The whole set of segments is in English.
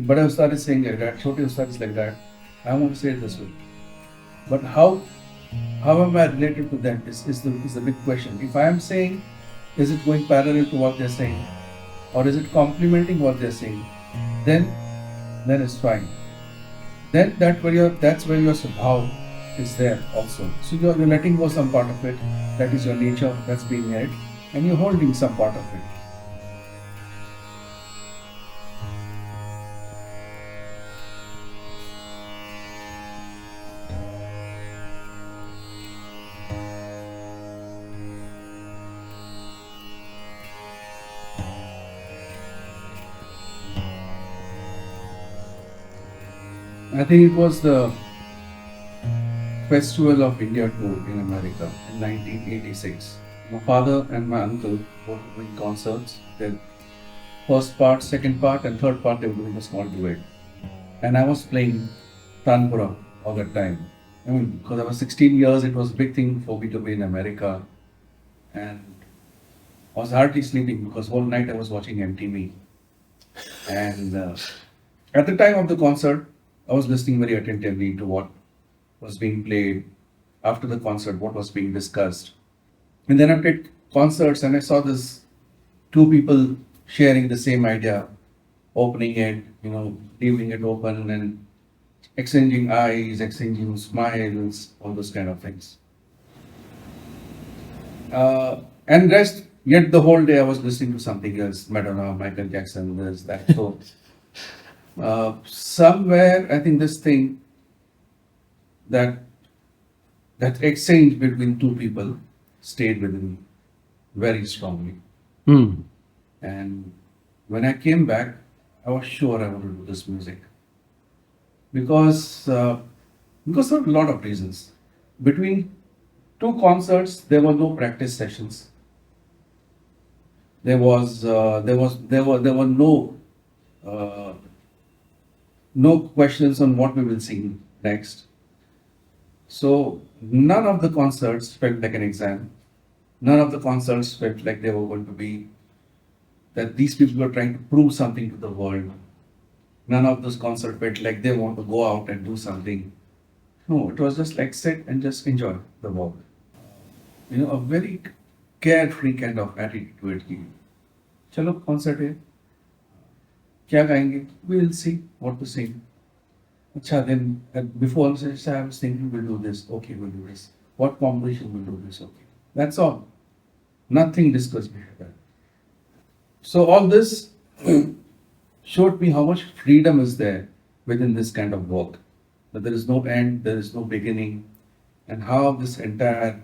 Bada Ustad is saying like that, Chote Ustad is like that. I want to say it this way. But how am I related to them is the big question. If I am saying, is it going parallel to what they're saying, or is it complementing what they're saying? Then it's fine. Then that's where your Svabhaav is there also. So you're letting go some part of it. That is your nature that's being held, and you're holding some part of it. I think it was the Festival of India tour in America in 1986. My father and my uncle were doing concerts. Their first part, second part, and third part they were doing a small duet. And I was playing Tanpura all that time. I mean, because I was 16 years, it was a big thing for me to be in America. And I was hardly sleeping because whole night I was watching MTV. And at the time of the concert, I was listening very attentively to what was being played after the concert, what was being discussed. And then I played concerts and I saw this two people sharing the same idea, opening it, leaving it open and exchanging eyes, exchanging smiles, all those kind of things. And rest, yet the whole day I was listening to something else, Madonna, Michael Jackson, this, that. So somewhere I think this thing that exchange between two people stayed with me very strongly. And when I came back, I was sure I wanted to do this music because of a lot of reasons. Between two concerts, there were no practice sessions. There were no questions on what we will sing next. So none of the concerts felt like an exam. None of the concerts felt like they were going to be that these people were trying to prove something to the world. None of those concerts felt like they want to go out and do something. No, it was just like sit and just enjoy the work. A very carefree kind of attitude to it. Chalo, concert hai. Kya गाएंगे? We'll see what to sing. Acha, then before I was thinking we'll do this. Okay, we'll do this. What composition we'll do this? Okay. That's all. Nothing discussed before that. So all this showed me how much freedom is there within this kind of work. That there is no end, there is no beginning, and how this entire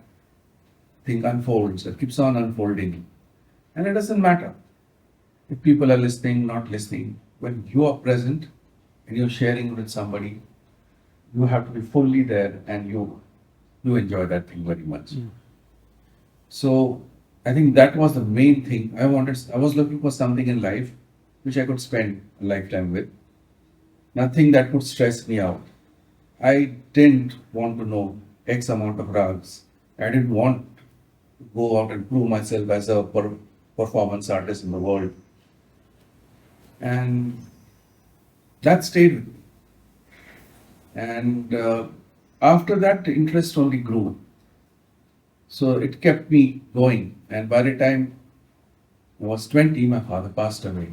thing unfolds. It keeps on unfolding. And it doesn't matter if people are listening, not listening. When you are present and you're sharing with somebody, you have to be fully there and you enjoy that thing very much. So I think that was the main thing. I was looking for something in life which I could spend a lifetime with. Nothing that would stress me out. I didn't want to know X amount of rags. I didn't want to go out and prove myself as a performance artist in the world. And that stayed with me. And after that, the interest only grew. So it kept me going. And by the time I was 20, my father passed away.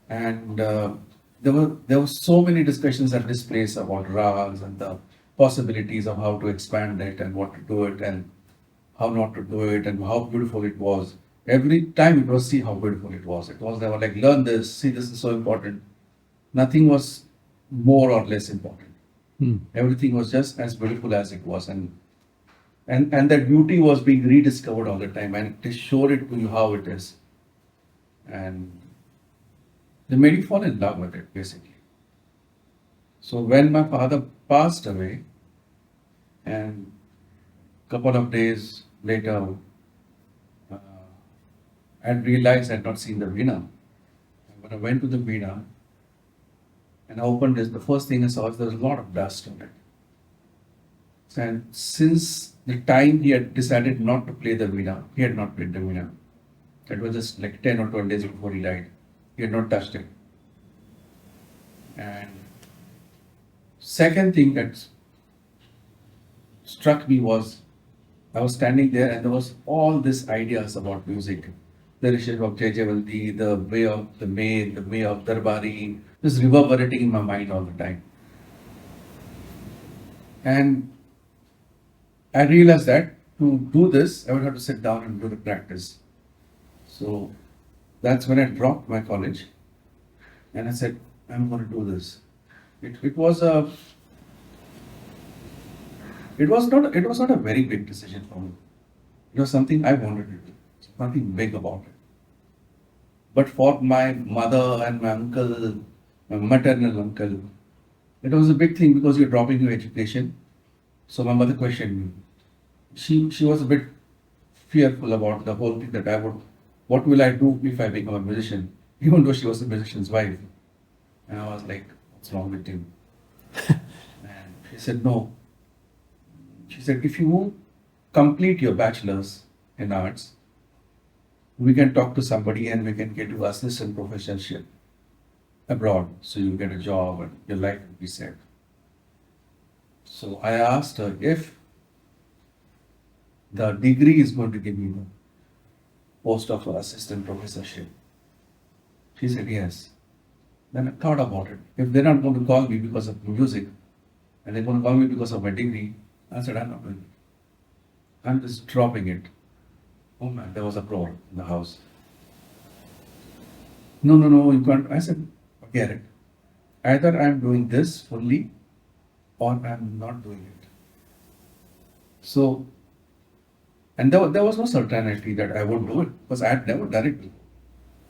And there were so many discussions at this place about rags and the possibilities of how to expand it and what to do it and how not to do it and how beautiful it was. Every time it was see how beautiful it was. It was never like learn this, see this is so important. Nothing was more or less important. Everything was just as beautiful as it was, and that beauty was being rediscovered all the time, and it showed it to you how it is, and they made you fall in love with it basically. So when my father passed away, and couple of days later, I realized I had not seen the Veena. When I went to the Veena and I opened this, the first thing I saw is there was a lot of dust on it. And since the time he had decided not to play the Veena, he had not played the Veena. That was just like 10 or 12 days before he died. He had not touched it. And second thing that struck me was I was standing there and there was all these ideas about music. The rishis of Jaijavaldi, the way of the May, the way of Darbari, just reverberating in my mind all the time. And I realized that to do this, I would have to sit down and do the practice. So that's when I dropped my college and I said, I'm going to do this. It was not a very big decision for me. It was something I wanted to do, nothing big about it. But for my mother and my uncle, my maternal uncle, it was a big thing because you're dropping your education. So my mother questioned me. She was a bit fearful about the whole thing that what will I do if I become a musician? Even though she was a musician's wife. And I was like, what's wrong with you? And she said, no. She said, if you complete your bachelor's in arts, we can talk to somebody and we can get you assistant professorship abroad. So you get a job and your life will be set. So I asked her if the degree is going to give me the post of assistant professorship. She said yes. Then I thought about it. If they're not going to call me because of music and they're going to call me because of my degree, I said, I'm not doing it. I'm just dropping it. Oh man, there was a roar in the house. No, you can't. I said, forget it. Either I'm doing this fully or I'm not doing it. So, and there was no certainty that I would do it because I had never done it before,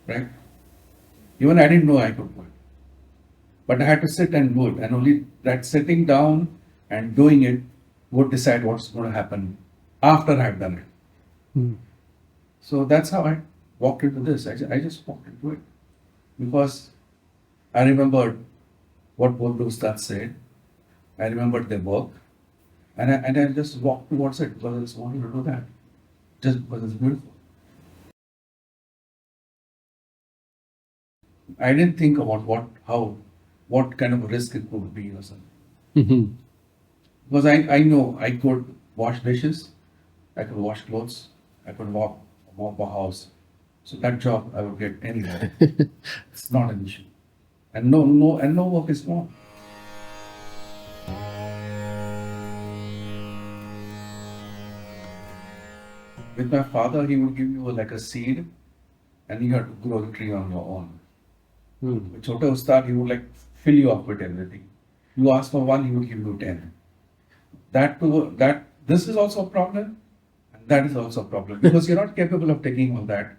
right? Even I didn't know I could do it. But I had to sit and do it, and only that sitting down and doing it would decide what's going to happen after I've done it. So that's how I walked into this. I just walked into it because I remembered what both those ustads said. I remembered their work, and I just walked towards it because I just wanted to do that, just because it's beautiful. I didn't think about what kind of risk it could be or something. Because I know I could wash dishes, I could wash clothes, I could mop a house. So that job I would get anywhere. It's not an issue. And no work is small. With my father, he would give you like a seed and you had to grow the tree on your own. With Chota Ustad, he would like fill you up with everything. You ask for one, he would give you 10. This is also a problem, and that is also a problem because you're not capable of taking all that,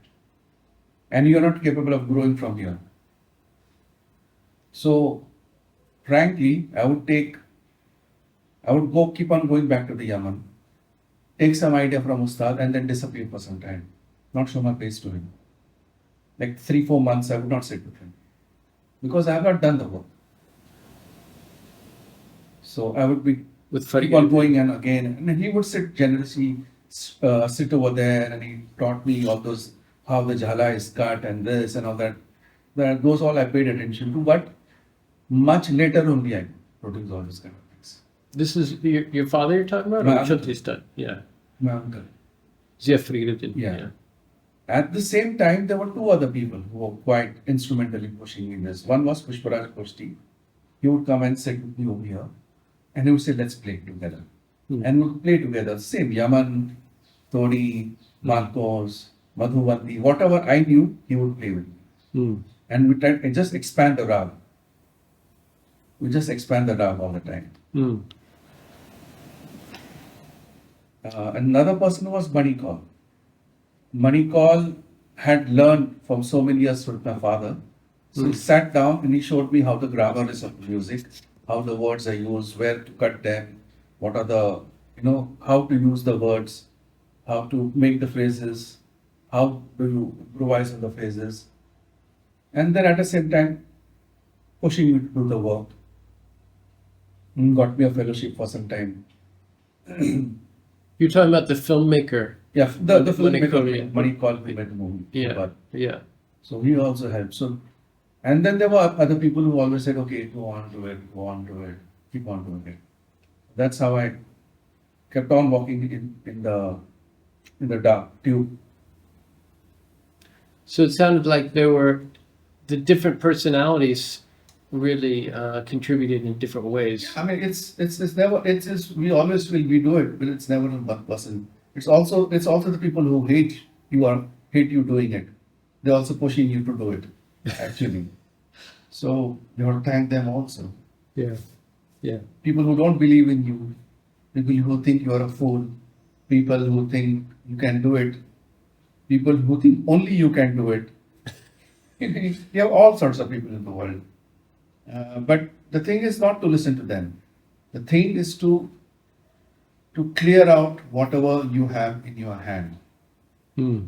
and you're not capable of growing from here. So, frankly, I would keep on going back to the Yaman, take some idea from Ustad, and then disappear for some time, not show my face to him. Like 3-4 months, I would not sit with him because I have not done the work. So I would be keep on going and again, and he would sit generously, sit over there, and he taught me all those how the jhala is cut and this and all that. Those all I paid attention to, but much later only I produced all these kind of things. This is your father you're talking about? My Or uncle. Ustad? Yeah. My uncle. Zia Fariduddin. Yeah. At the same time, there were 2 other people who were quite instrumentally pushing in this. One was Pushparaj Koshti. He would come and sit with me over here, and he would say, let's play together. And we would play together. Same Yaman, Todi, Marcos, Madhuvanti, whatever I knew, he would play with me. And we tried to just expand the rag. We just expand the rag all the time. Another person was Manikal. Manikal had learned from so many years with my father. So he sat down and he showed me how the grammar is of music, how the words are used, where to cut them, what are the, how to use the words, how to make the phrases, how do you improvise on the phrases. And then at the same time, pushing me to do the work. Got me a fellowship for some time. You're talking about the filmmaker. Yeah, the Manikal, filmmaker, Manikal, who made the movie. Yeah. So he also helped. So And then there were other people who always said, okay, go on, do it, go on, do it, keep on doing it. That's how I kept on walking in the dark tube. So it sounded like there were the different personalities really contributed in different ways. I mean, it's never we always will we do it, but it's never one person. It's also the people who hate you doing it. They're also pushing you to do it, actually. So you have to thank them also. Yeah. Yeah. People who don't believe in you, people who think you are a fool, people who think you can do it, people who think only you can do it. You have all sorts of people in the world. But the thing is not to listen to them. The thing is to clear out whatever you have in your hand. Hmm.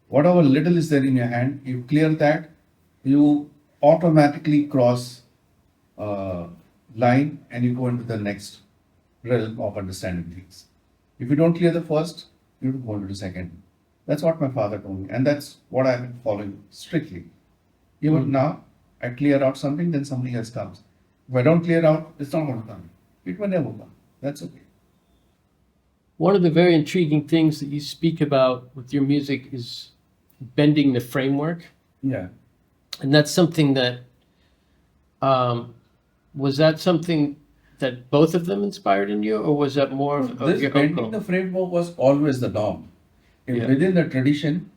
Whatever little is there in your hand, you clear that, you automatically cross line and you go into the next realm of understanding things. If you don't clear the first, you don't go into the second. That's what my father told me, and that's what I've been following strictly. Even now, I clear out something, then something else comes. If I don't clear out, it's not going to come. It will never come. That's okay. One of the very intriguing things that you speak about with your music is bending the framework. Yeah. And that's something that, was that something that both of them inspired in you, or was that more of This your bending uncle? the framework was always the norm. Yeah. Within the tradition,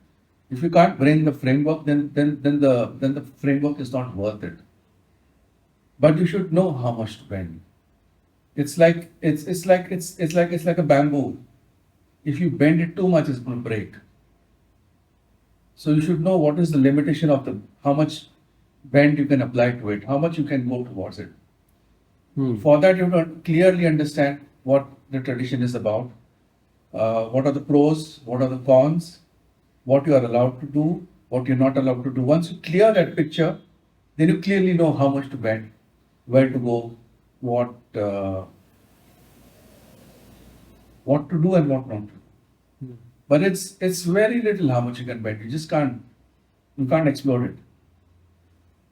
if you can't bring the framework, then the framework is not worth it. But you should know how much to bend. It's like a bamboo. If you bend it too much, it's going to break. So you should know what is the limitation of how much bend you can apply to it, how much you can go towards it. Hmm. For that, you have to clearly understand what the tradition is about, what are the pros, what are the cons, what you are allowed to do, what you're not allowed to do. Once you clear that picture, then you clearly know how much to bend, where to go, what to do and what not to do. But it's very little how much you can bend. You can't explode it.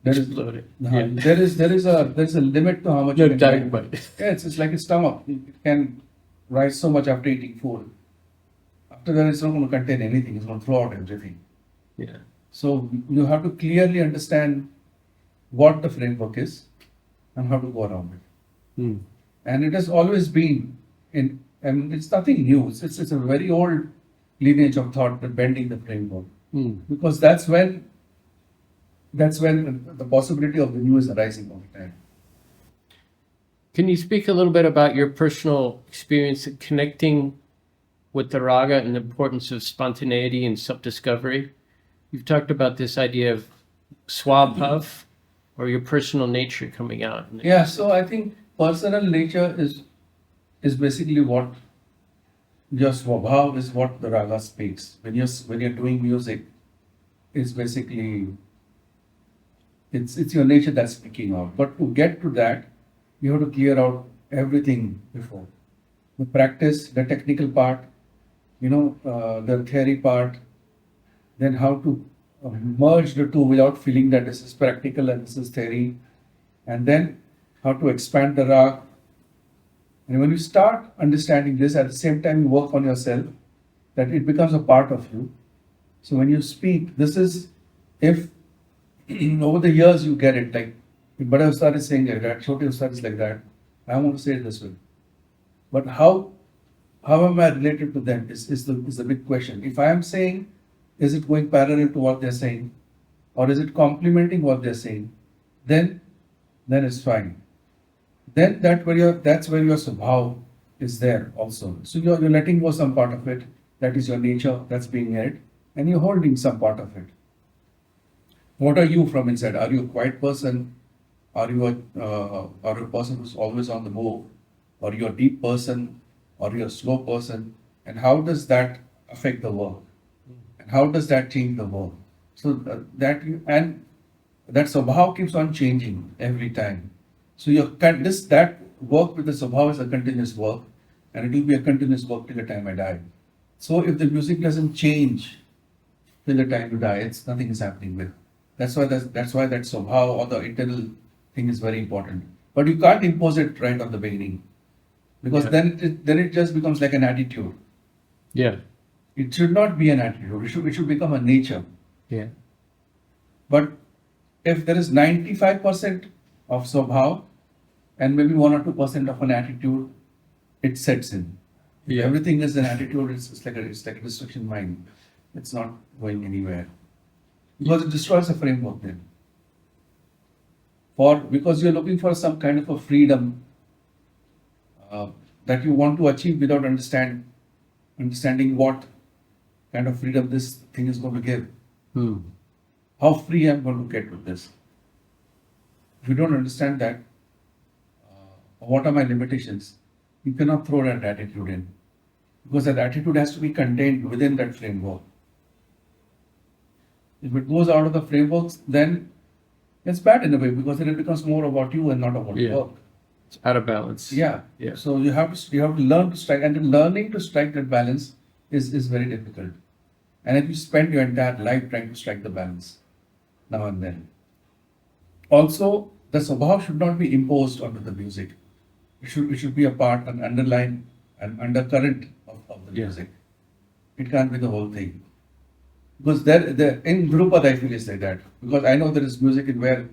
Explode it. Yeah. There is a limit to how much No you can bend. dynamite. Yeah, it's like a stomach. It can rise so much after eating food. After that, it's not going to contain anything. It's going to throw out everything. Yeah. So you have to clearly understand what the framework is and how to go around it. Hmm. And it has always been and it's nothing new. It's a very old lineage of thought, that bending the framework, Hmm. because that's when the possibility of the new is arising all the time. Can you speak a little bit about your personal experience of connecting with the raga and the importance of spontaneity and self-discovery? You've talked about this idea of Svabhaav, or your personal nature coming out. Yeah, so I think personal nature is basically what your Svabhaav is, what the raga speaks. When you're doing music, it's basically it's your nature that's speaking out. But to get to that, you have to clear out everything before. The practice, the technical part, the theory part, then how to merge the two without feeling that this is practical and this is theory, and then how to expand the rag. And when you start understanding this, at the same time you work on yourself, that it becomes a part of you. So when you speak, this is, if over the years you get it, like if Bada Ustad is saying like that, Choti Ustad is like that, I want to say it this way. But how am I related to them is the big question. If I am saying, is it going parallel to what they're saying, or is it complementing what they're saying, then it's fine. Then that's where your Svabhaav is there also. So you're letting go some part of it, that is your nature, that's being it, and you're holding some part of it. What are you from inside? Are you a quiet person? Are you a person who's always on the move? Or you're a deep person? Or you're a slow person? And how does that affect the work? And how does that change the work? So that Svabhaav keeps on changing every time. So that work with the Svabhaav is a continuous work, and it will be a continuous work till the time I die. So if the music doesn't change till the time you die, nothing is happening with. That's why that Svabhaav or the internal thing is very important. But you can't impose it right on the beginning, because Yeah. then it just becomes like an attitude. Yeah. It should not be an attitude. It should become a nature. Yeah. But if there is 95% of Svabhaav and maybe 1 or 2% of an attitude, it sets in. If Yeah. everything is an attitude, it's like a destruction mind. It's not going anywhere. Because it destroys the framework then. Because you're looking for some kind of a freedom that you want to achieve without understanding what kind of freedom this thing is going to give. Hmm. How free I'm going to get with this. If you don't understand that, what are my limitations, you cannot throw that attitude in. Because that attitude has to be contained within that framework. If it goes out of the frameworks, then it's bad in a way, because then it becomes more about you and not about Yeah. work. It's out of balance. Yeah. Yeah. So you have to learn to strike, and then learning to strike that balance is very difficult. And if you spend your entire life trying to strike the balance, now and then. Also, the Svabhaav should not be imposed onto the music. It should be a part, an underline, an undercurrent of the Yeah. music. It can't be the whole thing. Because in Dhrupad I feel it's like that. Because I know there is music in where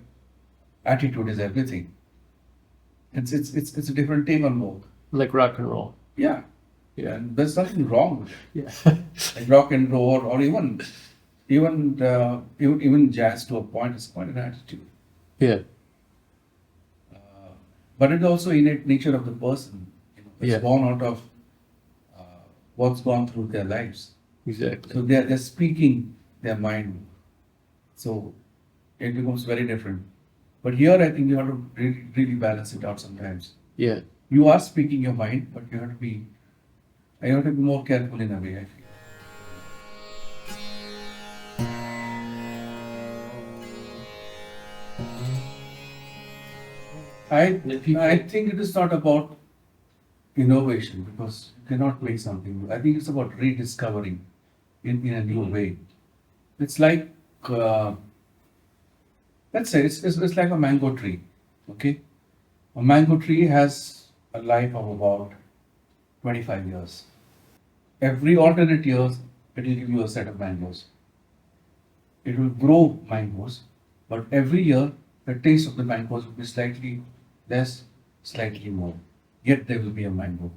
attitude is everything. It's a different take on both. Like rock and roll. Yeah. Yeah. And there's nothing wrong with it. Yeah. Like rock and roll, or even jazz to a point is quite an attitude. Yeah. But it's also innate nature of the person. It's Yeah. born out of what's gone through their lives. Exactly. So they're speaking their mind. So it becomes very different. But here I think you have to really balance it out sometimes. Yeah. You are speaking your mind, but you have to be more careful in a way, I feel. I think it is not about innovation, because you cannot make something new. I think it's about rediscovering in a new way. It's like, let's say, it's like a mango tree. Okay? A mango tree has a life of about 25 years. Every alternate years, it will give you a set of mangoes. It will grow mangoes, but every year, the taste of the mangoes will be slightly less, slightly more. Yet there will be a mango.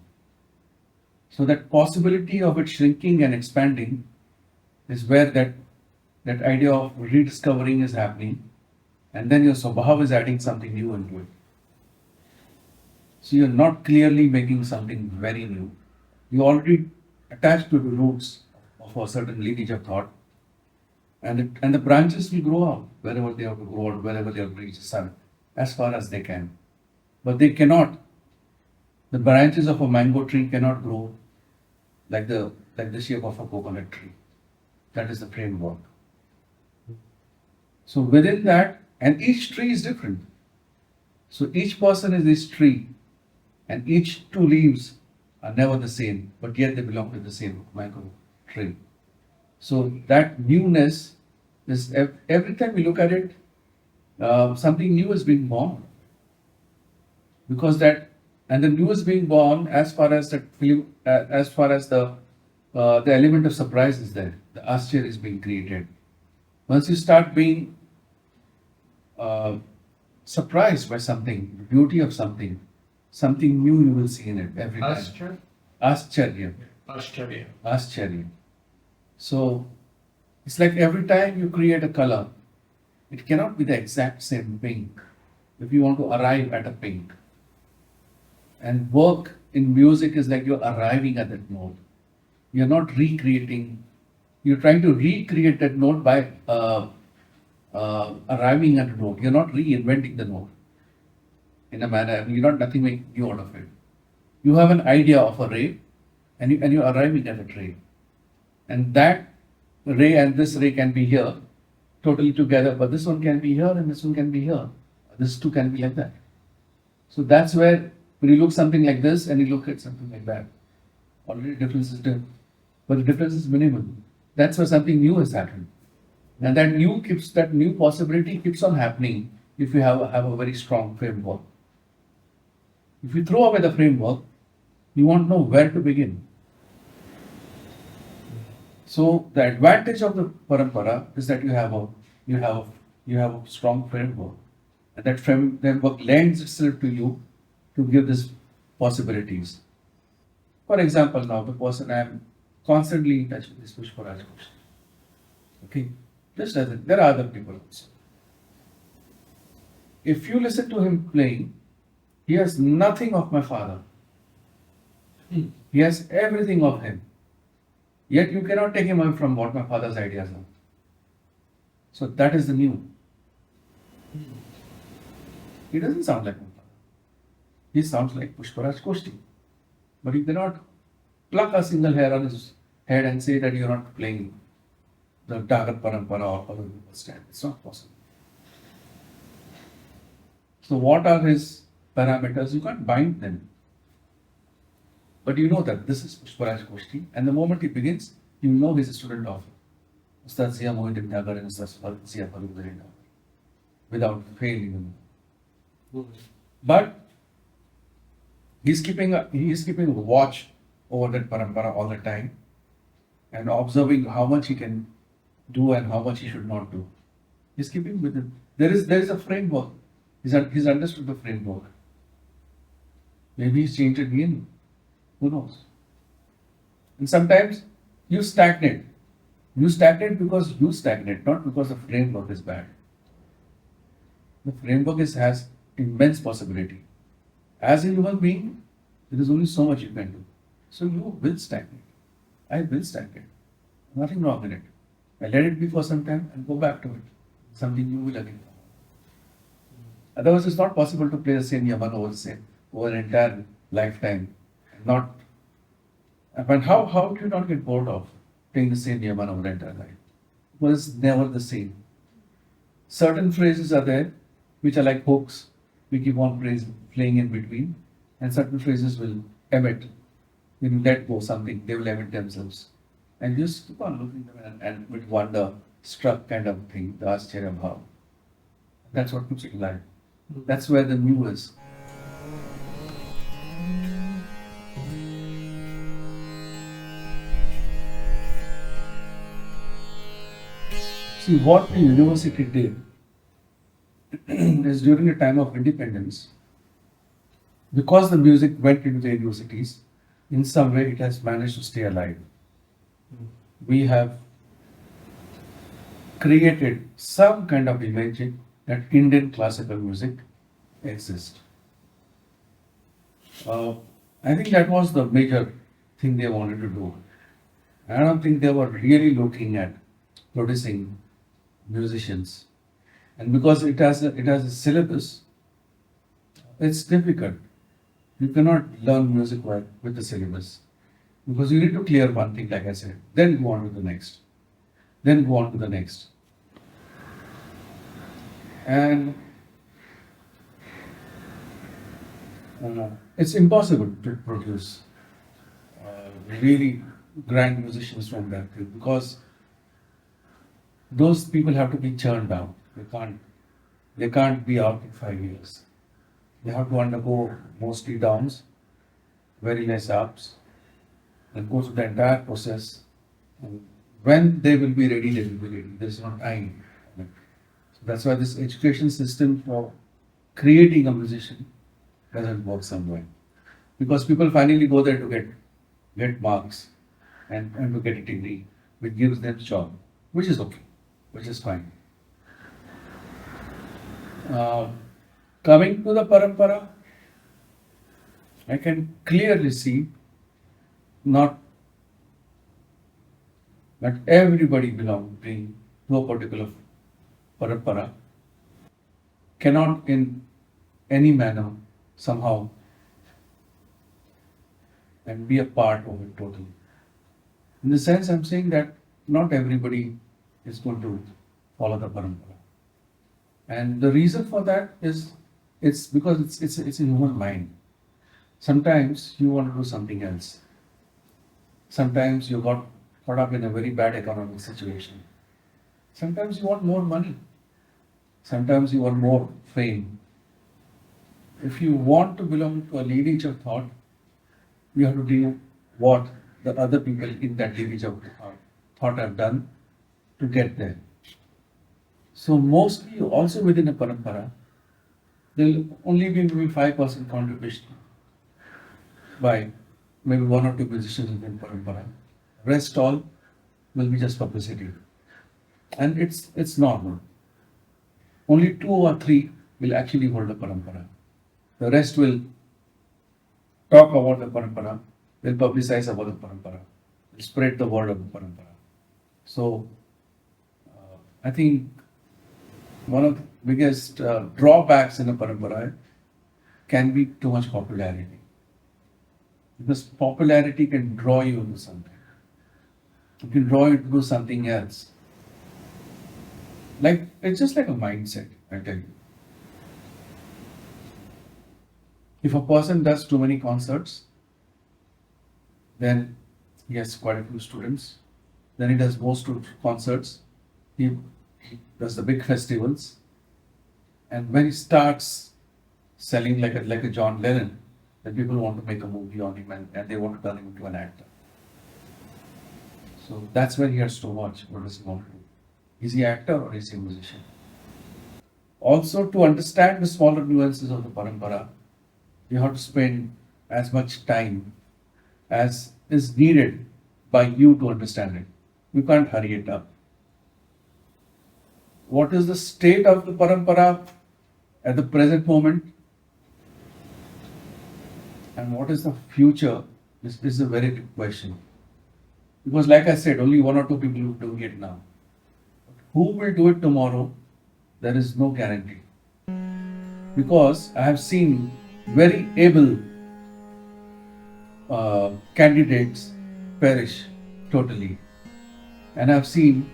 So that possibility of it shrinking and expanding is where that idea of rediscovering is happening, and then your Svabhaav is adding something new into it. So you're not clearly making something very new. You already attached to the roots of a certain lineage of thought, and the branches will grow out wherever they have to grow out, wherever they have to reach the sun, as far as they can. But they cannot. The branches of a mango tree cannot grow like the shape of a coconut tree. That is the framework. So within that, and each tree is different. So each person is this tree, and each two leaves are never the same, but yet they belong to the same mango tree. So that newness is, every time we look at it, something new is being born. Because and the new is being born as far as the element of surprise is there. The ashcharya is being created. Once you start being surprised by something, the beauty of something new you will see in it every time. Ashcharya. Ashcharya. So it's like every time you create a color, it cannot be the exact same pink if you want to arrive at a pink. And work in music is like you're arriving at that note. You're not recreating, you're trying to recreate that note by arriving at a note. You're not reinventing the note in a manner, nothing making new out of it. You have an idea of a ray, and you're arriving at a ray. And that ray and this ray can be here, totally together, but this one can be here and this one can be here. This two can be like that. So that's where, when you look something like this and you look at something like that, already difference is there, but the difference is minimal. That's where something new has happened. And that new possibility keeps on happening if you have a very strong framework. If you throw away the framework, you won't know where to begin. So the advantage of the parampara is that you have a strong framework, and that framework lends itself to you to give these possibilities. For example, now the person I am constantly in touch with is Pushparaj Ghosh. Okay, just as it, there are other people also. If you listen to him playing, he has nothing of my father. He has everything of him. Yet you cannot take him away from what my father's ideas are. So that is the new. He doesn't sound like my father. He sounds like Pushparaj Koshti. But you cannot pluck a single hair on his head and say that you're not playing the Dagar Parampara or other people's stand. It's not possible. So what are his parameters? You can't bind them. But you know that this is Pushparaj Koshti, and the moment he begins, you know he's a student of Ustad Zia Mohiuddin Dagar and Ustad Zia Fariduddin Dagar, without fail even. But he's keeping a watch over that parampara all the time, and observing how much he can do and how much he should not do. He's keeping with it. There is a framework. He's understood the framework. Maybe he's changed it again. Who knows? And sometimes you stagnate. You stagnate because you stagnate, not because the framework is bad. The framework has immense possibility. As a human being, there is only so much you can do. So you will stagnate. I will stagnate. Nothing wrong in it. I let it be for some time and go back to it. Something new will again come. Otherwise, it's not possible to play the same Yaman over an entire lifetime. Not, but how do you not get bored of playing the same Yaman over the entire life? Because it's never the same. Certain phrases are there which are like hooks. We keep on playing in between, and certain phrases will emit. When you let go something, they will emit themselves. And you just keep on looking at them and with wonder, struck kind of thing, the Ascharya Bhav. That's what keeps it alive. That's where the new is. See, what the university did is during the time of independence, because the music went into the universities, in some way it has managed to stay alive. We have created some kind of image that Indian classical music exists. I think that was the major thing they wanted to do. I don't think they were really looking at producing musicians. And because it has a syllabus, it's difficult. You cannot learn music well with the syllabus. Because you need to clear one thing, like I said, then go on to the next. Then go on to the next. And it's impossible to produce really grand musicians from that field because those people have to be churned out. They can't be out in 5 years. They have to undergo mostly downs, very less ups, and go through the entire process. And when they will be ready, they will be ready. There's no time. So that's why this education system for creating a musician doesn't work somewhere. Because people finally go there to get marks and to get a degree, which gives them job, which is okay, which is fine. Coming to the parampara, I can clearly see not that everybody belonging to a particular parampara cannot in any manner somehow and be a part of it totally. In the sense I'm saying that not everybody is going to follow the parampara. And the reason for that is it's because it's in human mind. Sometimes you want to do something else. Sometimes you got caught up in a very bad economic situation. Sometimes you want more money. Sometimes you want more fame. If you want to belong to a lineage of thought, you have to do what the other people in that lineage of thought have done to get there. So mostly also within a parampara, there will only be maybe 5% contribution by maybe one or two musicians within parampara. Rest all will be just publicity. And it's normal. Only 2 or 3 will actually hold a parampara. The rest will talk about the parampara, will publicize about the parampara, will spread the word of the parampara. So I think one of the biggest drawbacks in a parampara can be too much popularity. Because popularity can draw you into something. It can draw you to do something else. Like, it's just like a mindset, I tell you. If a person does too many concerts, then he has quite a few students. Then he does most concerts. He does the big festivals. And when he starts selling like a John Lennon, then people want to make a movie on him and they want to turn him into an actor. So that's when he has to watch what does he want to do. Is he an actor or is he a musician? Also, to understand the smaller nuances of the parampara, you have to spend as much time as is needed by you to understand it. You can't hurry it up. What is the state of the parampara at the present moment? And what is the future? This is a very big question. Because like I said, only 1 or 2 people are doing it now. Who will do it tomorrow? There is no guarantee. Because I have seen very able candidates perish totally. And I have seen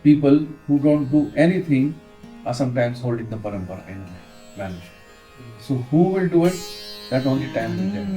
people who don't do anything are sometimes holding the parampara in a manner. So who will do it? That only time will tell.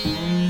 Mm-hmm.